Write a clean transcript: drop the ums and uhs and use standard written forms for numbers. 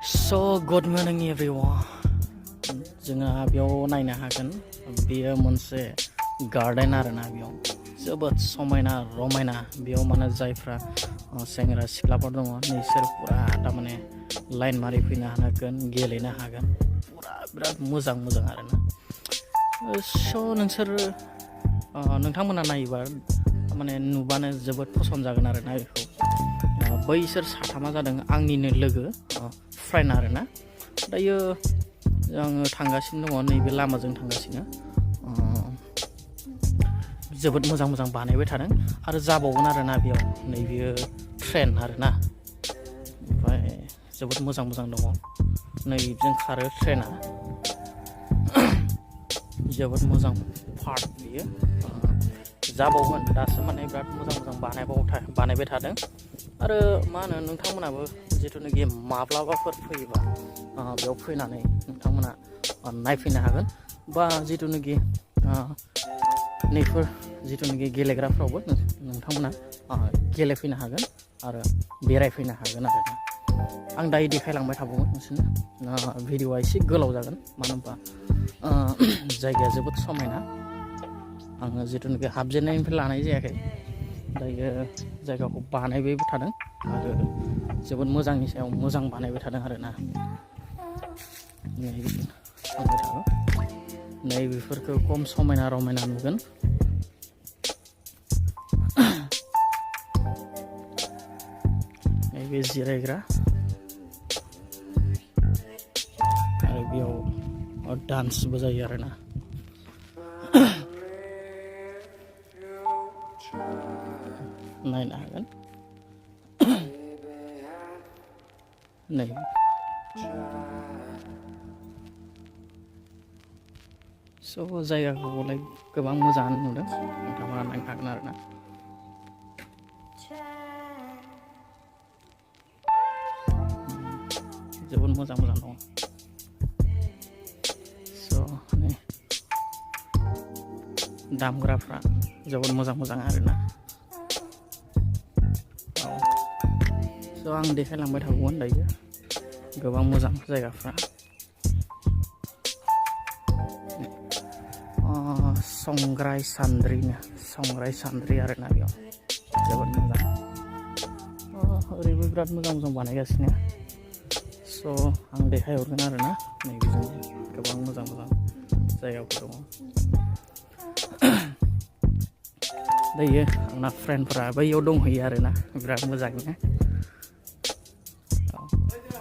So good morning everyone. जोंहा बेयाव नायनो हागोन बेयो मोनसे गार्डेन आरोना बेयाव जोबोद समायना रमायना बेयाव माने जायफ्रा सेंग्रा सिख्लाफोर दङ नोंसोर पुरा तारमाने लाइन मारि फैनो हागोन गेलेनो हागोन पुरा बिराद मोजां मोजां आरोना स' नोंसोर नोंथांमोना नायोबा माने नुबानो जोबोद पसन्द जागोन आरोना बेखौ बैसोर साथामा जादों आंनिनो लोगो फ्रेन्ड आरोना दायो आङो थांगासिनो दङ नैबे लामाजों थांगासिनो जोबोद मोजां मोजां बानायबाय थादों आरो जाबावगोन आरोना बेयाव नैबे ट्रेन आरोना ओमफ्राय जोबोद मोजां मोजां दङ नैजों खारो ट्रेना जोबोद मोजां पार्क बियो जाबावगोन दासो माने बिराद मोजां मोजां बानायबाय थादों आरो मा होनो नोंथांमोनाबो जिथुनाखि माब्लाबाफोर फैयोबा बेयाव फैनानै नोंथांमोना नायफैनो हागोन बा जिथुनाखि नैफोर जिथुनाखि गेलेग्राफ्रावबो नोंथांमोना गेलेफैनो हागोन आरो बेरायफैनो हागोन आरो आं दायो देखायलांबाय थाबावगोन नोंसोरनो भिडिअआ एसे गोलाव जागोन मानो होनबा जायगाया जोबोद समायना आङो जिथुनाखि हाबजेननायनिफ्राय लानाय जायाखै दायो जायगाखौ बानायबायबो थादों आरो जोबोद मोजांनि सायाव मोजां बानायबाय थादों आरोना नै बेफोरखौ खम समायना रमायना नुगोन नैबे जिरायग्रा आरो बेयाव डान्सबो जायो आरोना नायनो हागोन नै स' जायगाखौलाय गोबां मोजाङानो नुदों नोंथांमोना नायनो हागोन आरोना जोबोद मोजां मोजां दङ स' नै दामग्राफ्रा जोबोद मोजां मोजां आरोना स' आं देखायलांबाय थागौमोन दायो गोबां मोजां जायगाफ्रा संग्राय सान्द्रि आरोना बेयाव जोबोद मोजां ओरैबो बिराद मोजां मोजां बानायगासिनो स' आं देखायहरगोन आरोना नैबेजों गोबां मोजां मोजां जायगाफोर दङ दायो आंना फ्रेन्डफोरा बैयाव दंहैयो आरोना बिराद मोजाङैनो